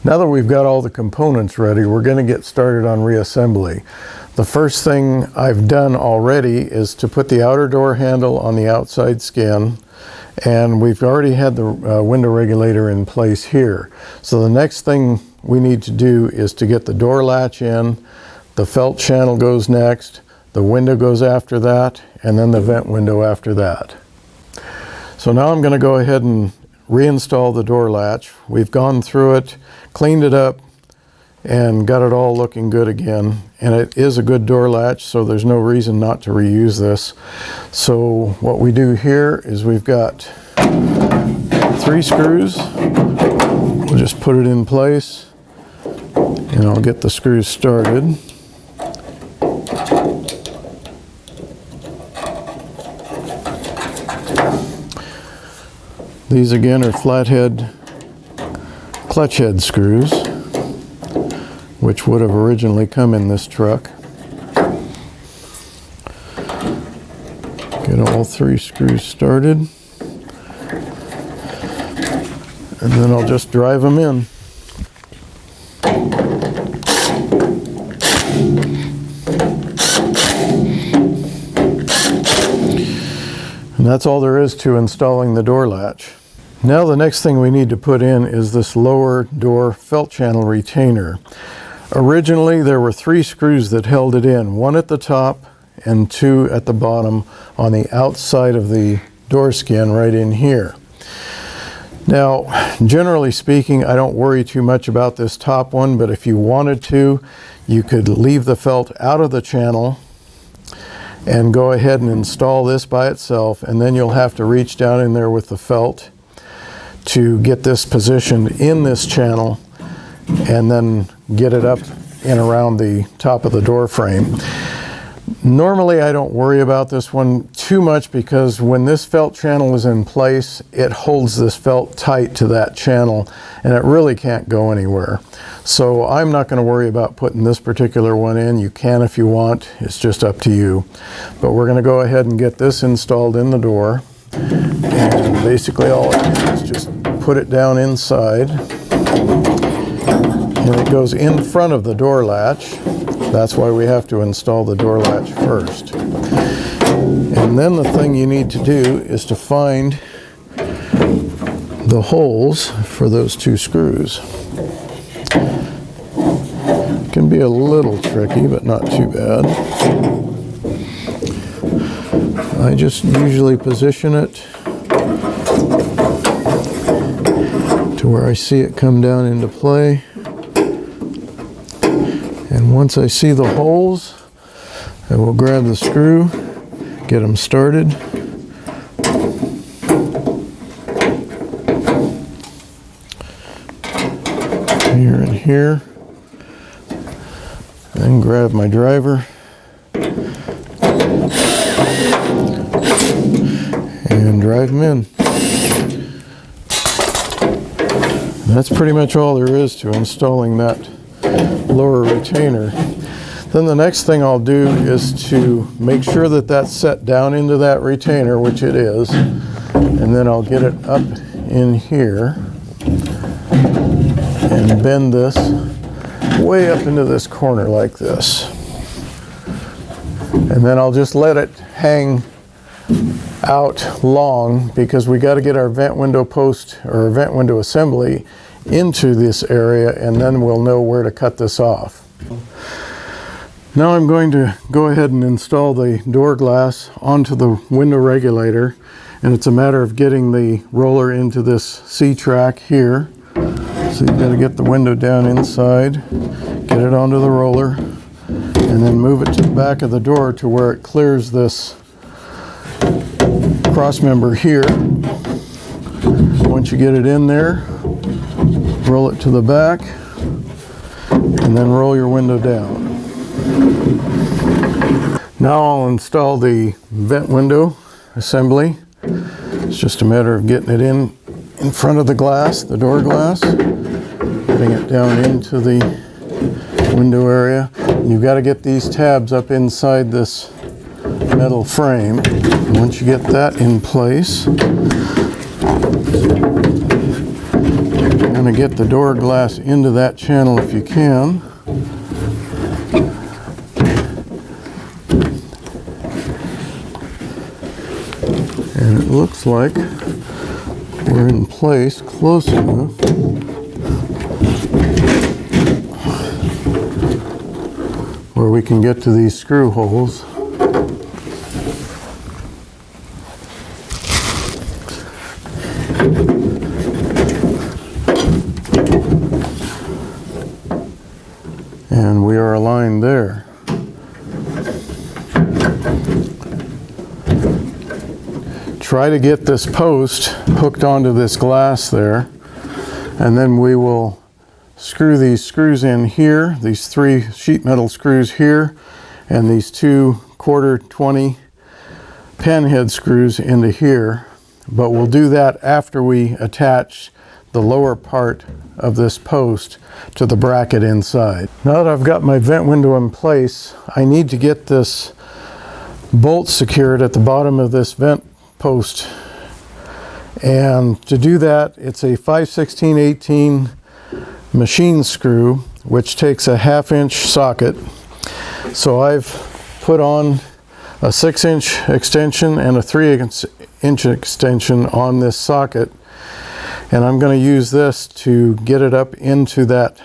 Now that we've got all the components ready, we're going to get started on reassembly. The first thing I've done already is to put the outer door handle on the outside skin, and we've already had the window regulator in place here. So the next thing we need to do is to get the door latch in, the felt channel goes next, the window goes after that, and then the vent window after that. So now I'm going to go ahead and reinstall the door latch. We've gone through it, cleaned it up, and got it all looking good again. And it is a good door latch, so there's no reason not to reuse this. So what we do here is we've got 3 screws. We'll just put it in place, and I'll get the screws started. These again are flathead clutch head screws, which would have originally come in this truck. Get all 3 screws started, and then I'll just drive them in. And that's all there is to installing the door latch. Now the next thing we need to put in is this lower door felt channel retainer. Originally there were 3 screws that held it in, 1 at the top and 2 at the bottom on the outside of the door skin right in here. Now generally speaking, I don't worry too much about this top one, but if you wanted to, you could leave the felt out of the channel and go ahead and install this by itself, and then you'll have to reach down in there with the felt to get this positioned in this channel and then get it up and around the top of the door frame. Normally I don't worry about this one too much, because when this felt channel is in place, it holds this felt tight to that channel and it really can't go anywhere. So I'm not going to worry about putting this particular one in. You can if you want, it's just up to you. But we're going to go ahead and get this installed in the door, and basically all it is just put it down inside, and it goes in front of the door latch. That's why we have to install the door latch first. And then the thing you need to do is to find the holes for those 2 screws. It can be a little tricky, but not too bad. I just usually position it to where I see it come down into play. And once I see the holes, I will grab the screw, get them started. Here and here. Then grab my driver and drive them in. That's pretty much all there is to installing that lower retainer. Then the next thing I'll do is to make sure that that's set down into that retainer, which it is, and then I'll get it up in here and bend this way up into this corner like this. And then I'll just let it hang out long, because we got to get our vent window post or vent window assembly into this area, and then we'll know where to cut this off. Now I'm going to go ahead and install the door glass onto the window regulator, and it's a matter of getting the roller into this C-track here. So you've got to get the window down inside, get it onto the roller, and then move it to the back of the door to where it clears this cross member here. Once you get it in there, roll it to the back, and then roll your window down. Now I'll install the vent window assembly. It's just a matter of getting it in front of the glass, the door glass, getting it down into the window area. You've got to get these tabs up inside this metal frame. Once you get that in place, Trying to get the door glass into that channel if you can. And it looks like we're in place close enough where we can get to these screw holes. And we are aligned there. Try to get this post hooked onto this glass there, and then we will screw these screws in here, these 3 sheet metal screws here, and these 2 1/4-20 pen head screws into here. But we'll do that after we attach the lower part of this post to the bracket inside. Now that I've got my vent window in place, I need to get this bolt secured at the bottom of this vent post. And to do that, it's a 5/16/18 machine screw, which takes a 1/2 inch socket. So I've put on a 6-inch extension and a 3-inch extension on this socket, and I'm going to use this to get it up into that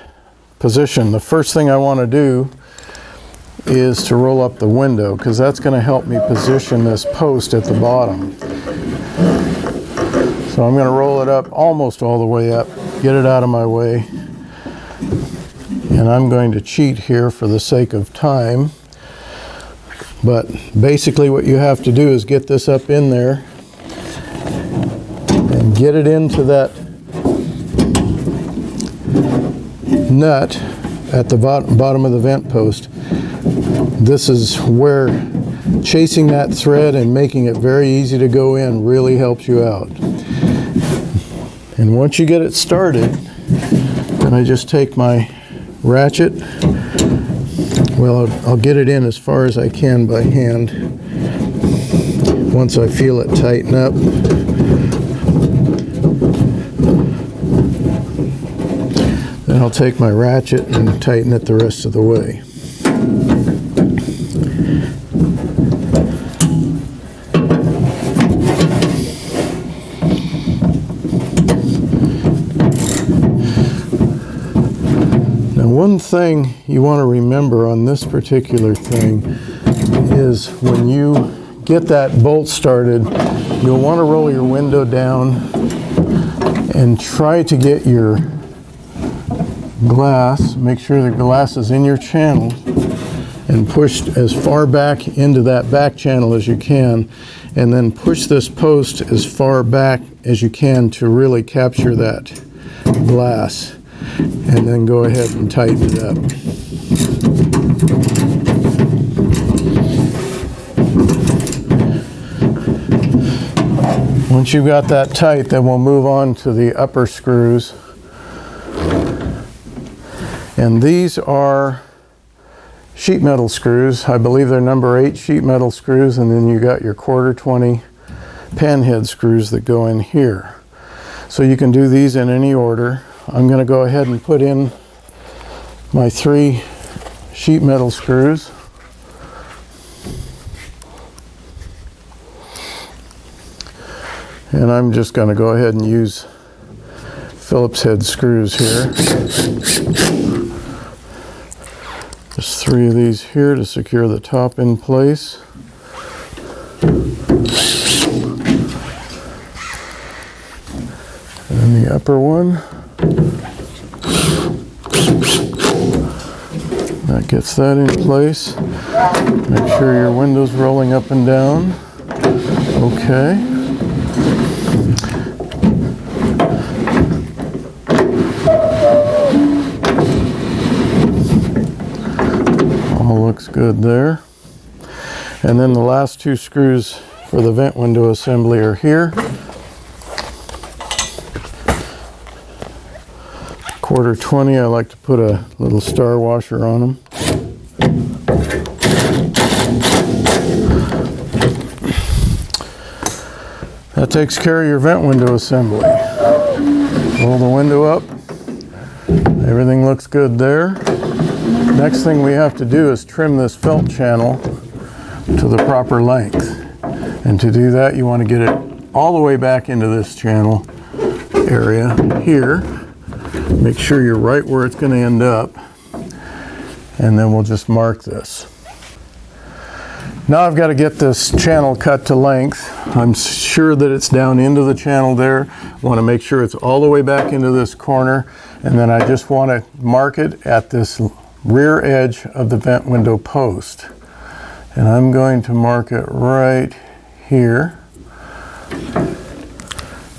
position. The first thing I want to do is to roll up the window, because that's going to help me position this post at the bottom. So I'm going to roll it up almost all the way up, get it out of my way, and I'm going to cheat here for the sake of time. But basically what you have to do is get this up in there and get it into that nut at the bottom of the vent post. This is where chasing that thread and making it very easy to go in really helps you out. And once you get it started, then I just take my ratchet. Well, I'll get it in as far as I can by hand. Once I feel it tighten up, then I'll take my ratchet and tighten it the rest of the way. One thing you want to remember on this particular thing is when you get that bolt started, you'll want to roll your window down and try to get your glass, make sure the glass is in your channel, and push as far back into that back channel as you can, and then push this post as far back as you can to really capture that glass. And then go ahead and tighten it up. Once you've got that tight, then we'll move on to the upper screws. And these are sheet metal screws. I believe they're number 8 sheet metal screws, and then you got your 1/4-20 pen head screws that go in here. So you can do these in any order. I'm going to go ahead and put in my 3 sheet metal screws. And I'm just going to go ahead and use Phillips head screws here. There's 3 of these here to secure the top in place. And the upper one. That gets that in place. Make sure your window's rolling up and down. Okay. All looks good there. And then the last 2 screws for the vent window assembly are here. 1/4-20, I like to put a little star washer on them. That takes care of your vent window assembly. Roll the window up. Everything looks good there. Next thing we have to do is trim this felt channel to the proper length. And to do that, you want to get it all the way back into this channel area here. Make sure you're right where it's going to end up. And then we'll just mark this. Now I've got to get this channel cut to length. I'm sure that it's down into the channel there. I want to make sure it's all the way back into this corner. And then I just want to mark it at this rear edge of the vent window post. And I'm going to mark it right here.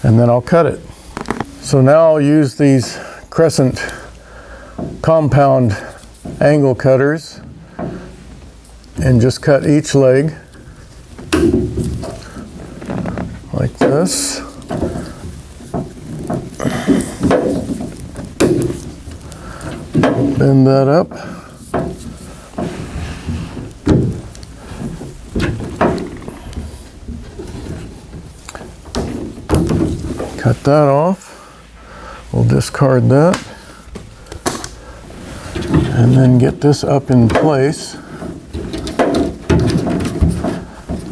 And then I'll cut it. So now I'll use these crescent compound angle cutters and just cut each leg like this. Bend that up. Cut that off. We'll discard that. And then get this up in place.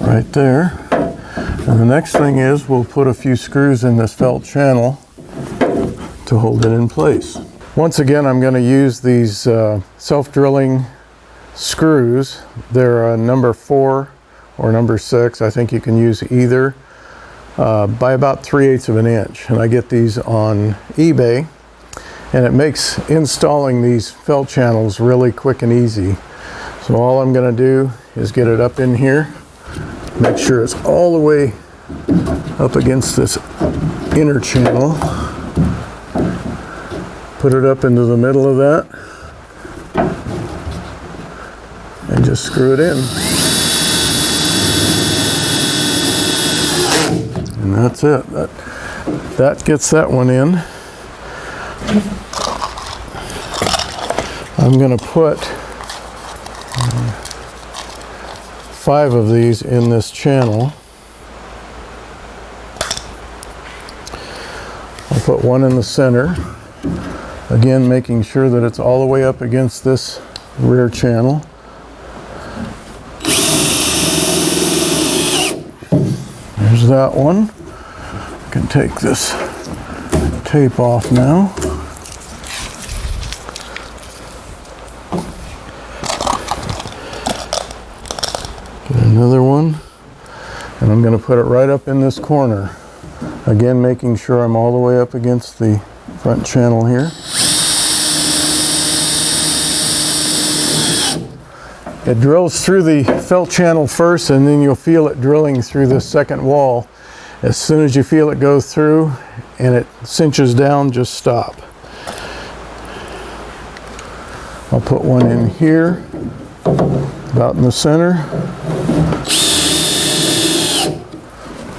Right there. And the next thing is we'll put a few screws in this felt channel to hold it in place. Once again, I'm going to use these self-drilling screws. They're number 4 or number 6. I think you can use either by about 3/8 of an inch. And I get these on eBay. And it makes installing these felt channels really quick and easy. So all I'm going to do is get it up in here. Make sure it's all the way up against this inner channel. Put it up into the middle of that. And just screw it in. And that's it. That gets that one in. I'm going to put 5 of these in this channel. I'll put one in the center. Again, making sure that it's all the way up against this rear channel. There's that one. I can take this tape off now. Another one, and I'm going to put it right up in this corner. Again, making sure I'm all the way up against the front channel here. It drills through the felt channel first, and then you'll feel it drilling through the second wall. As soon as you feel it go through and it cinches down, just stop. I'll put one in here, about in the center.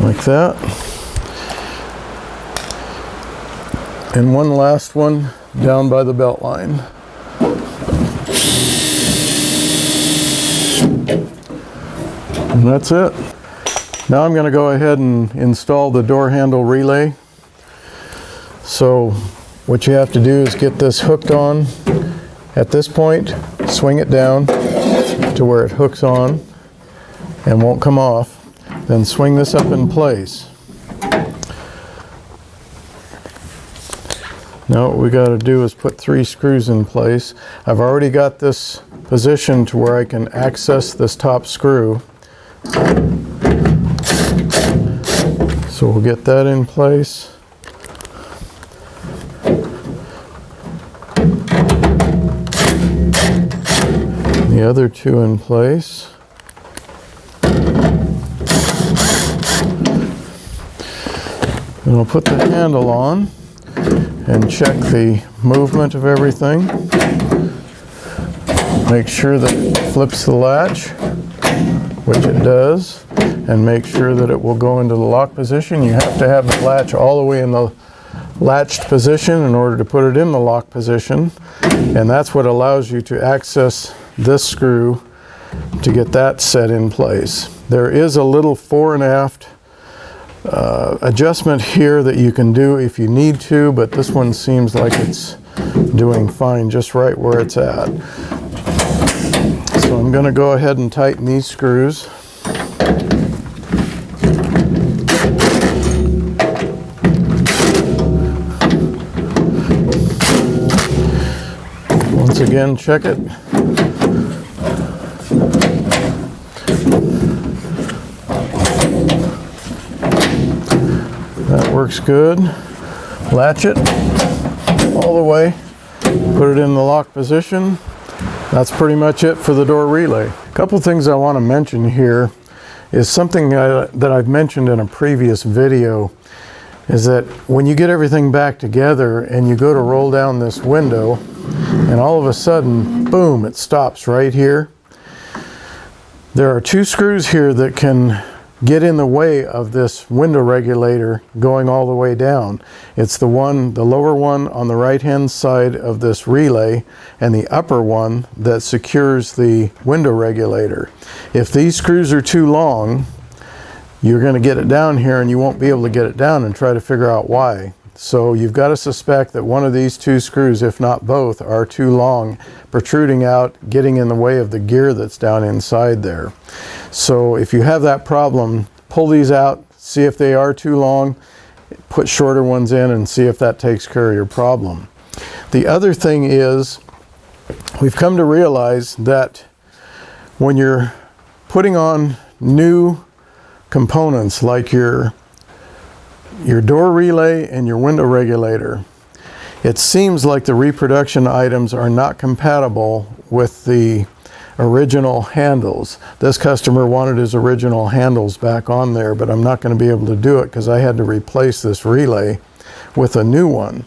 Like that. And one last one down by the belt line. And that's it. Now I'm going to go ahead and install the door handle relay. So what you have to do is get this hooked on. At this point, swing it down to where it hooks on and won't come off. Then swing this up in place. Now what we got to do is put 3 screws in place. I've already got this positioned to where I can access this top screw. So we'll get that in place. The other 2 in place. And I'll put the handle on and check the movement of everything. Make sure that it flips the latch, which it does, and make sure that it will go into the lock position. You have to have the latch all the way in the latched position in order to put it in the lock position, and that's what allows you to access this screw to get that set in place. There is a little fore and aft adjustment here that you can do if you need to, but this one seems like it's doing fine just right where it's at. So I'm going to go ahead and tighten these screws. Once again, check it. That works good. Latch it all the way, put it in the lock position. That's pretty much it for the door relay. A couple things I want to mention here is something that I've mentioned in a previous video, is that when you get everything back together and you go to roll down this window and all of a sudden, boom, it stops right here. There are two screws here that can get in the way of this window regulator going all the way down. It's the lower one on the right hand side of this relay, and the upper one that secures the window regulator. If these screws are too long, you're going to get it down here and you won't be able to get it down, and try to figure out why. So you've got to suspect that one of these two screws, if not both, are too long, protruding out, getting in the way of the gear that's down inside there. So if you have that problem, pull these out, see if they are too long, put shorter ones in, and see if that takes care of your problem. The other thing is, we've come to realize that when you're putting on new components like your door relay and your window regulator, it seems like the reproduction items are not compatible with the original handles. This customer wanted his original handles back on there, but I'm not going to be able to do it because I had to replace this relay with a new one.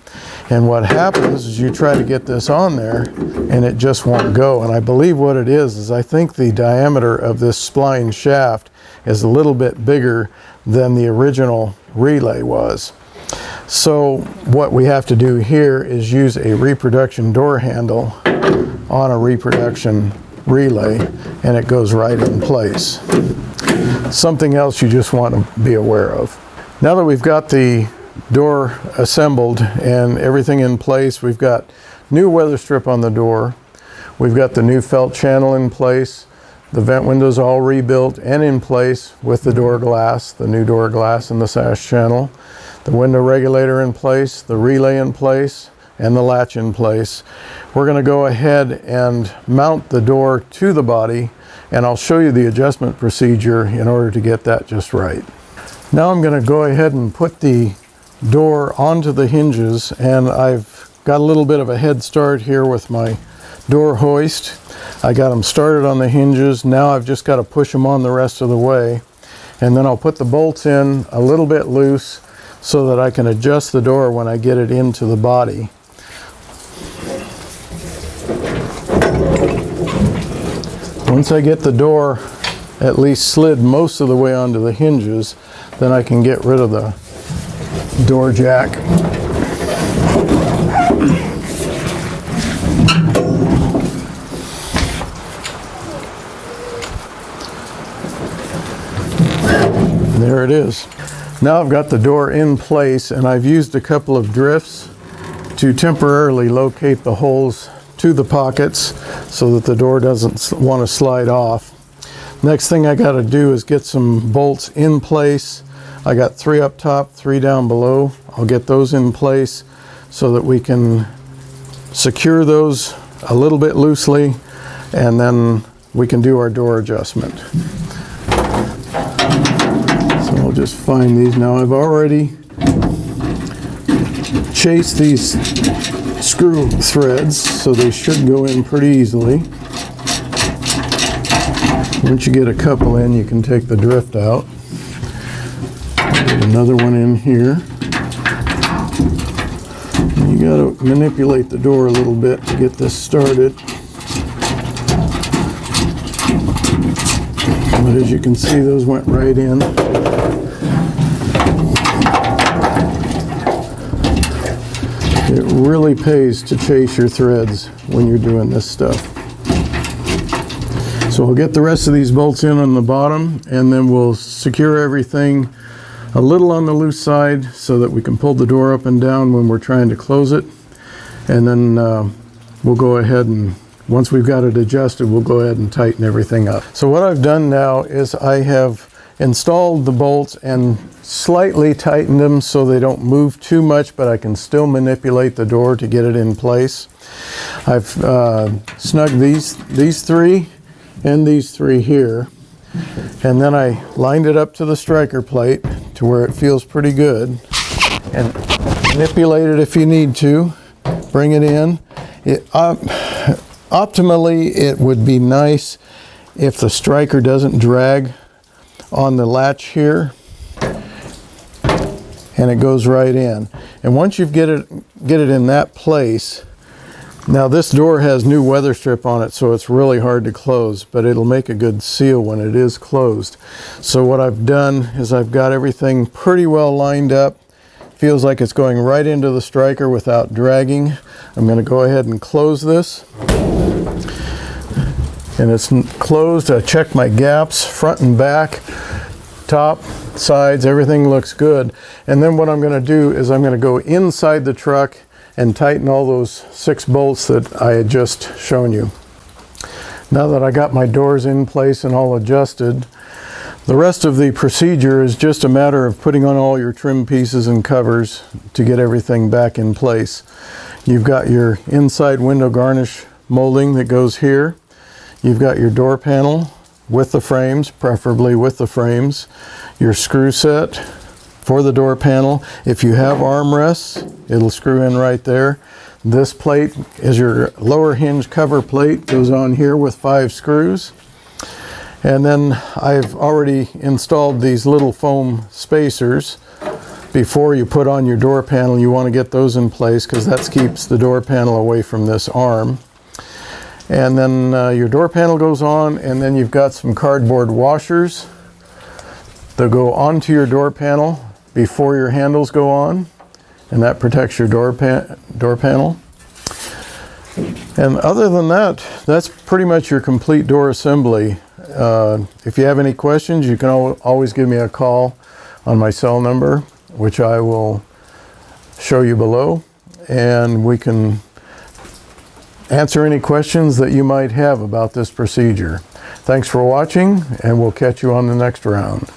And what happens is you try to get this on there and it just won't go. And I believe what it is I think the diameter of this spline shaft is a little bit bigger than the original relay was. So what we have to do here is use a reproduction door handle on a reproduction relay, and it goes right in place. Something else you just want to be aware of. Now that we've got the door assembled and everything in place, we've got new weather strip on the door, we've got the new felt channel in place, the vent windows all rebuilt and in place with the door glass, the new door glass and the sash channel, the window regulator in place, the relay in place, and the latch in place. We're going to go ahead and mount the door to the body, and I'll show you the adjustment procedure in order to get that just right. Now I'm going to go ahead and put the door onto the hinges, and I've got a little bit of a head start here with my door hoist. I got them started on the hinges. Now I've just got to push them on the rest of the way, and then I'll put the bolts in a little bit loose so that I can adjust the door when I get it into the body. Once I get the door at least slid most of the way onto the hinges, then I can get rid of the door jack. There it is. Now I've got the door in place, and I've used a couple of drifts to temporarily locate the holes to the pockets so that the door doesn't want to slide off. Next thing I got to do is get some bolts in place. I got 3 up top, 3 down below. I'll get those in place so that we can secure those a little bit loosely, and then we can do our door adjustment. So I'll just find these. Now I've already chased these screw threads, so they should go in pretty easily. Once you get a couple in, you can take the drift out. Get another one in here. And you got to manipulate the door a little bit to get this started. But as you can see, those went right in. It really pays to chase your threads when you're doing this stuff. So we'll get the rest of these bolts in on the bottom, and then we'll secure everything a little on the loose side so that we can pull the door up and down when we're trying to close it. And then we'll go ahead and, once we've got it adjusted, we'll go ahead and tighten everything up. So what I've done now is I have installed the bolts and slightly tightened them so they don't move too much, but I can still manipulate the door to get it in place. I've snugged these three and these three here, and then I lined it up to the striker plate to where it feels pretty good, and manipulate it if you need to. Bring it in. Optimally, it would be nice if the striker doesn't drag on the latch here, and it goes right in. And once you get it in that place, now this door has new weather strip on it, so it's really hard to close, but it'll make a good seal when it is closed. So what I've done is I've got everything pretty well lined up. Feels like it's going right into the striker without dragging. I'm going to go ahead and close this. And it's closed. I checked my gaps, front and back, top, sides, everything looks good. And then what I'm going to do is I'm going to go inside the truck and tighten all those 6 bolts that I had just shown you. Now that I got my doors in place and all adjusted, the rest of the procedure is just a matter of putting on all your trim pieces and covers to get everything back in place. You've got your inside window garnish molding that goes here. You've got your door panel with the frames, preferably with the frames. Your screw set for the door panel. If you have armrests, it'll screw in right there. This plate is your lower hinge cover plate, goes on here with 5 screws. And then I've already installed these little foam spacers. Before you put on your door panel, you want to get those in place because that keeps the door panel away from this arm. And then your door panel goes on, and then you've got some cardboard washers that go onto your door panel before your handles go on, and that protects your door panel. And other than that, that's pretty much your complete door assembly. If you have any questions, you can always give me a call on my cell number, which I will show you below, and we can answer any questions that you might have about this procedure. Thanks for watching, and we'll catch you on the next round.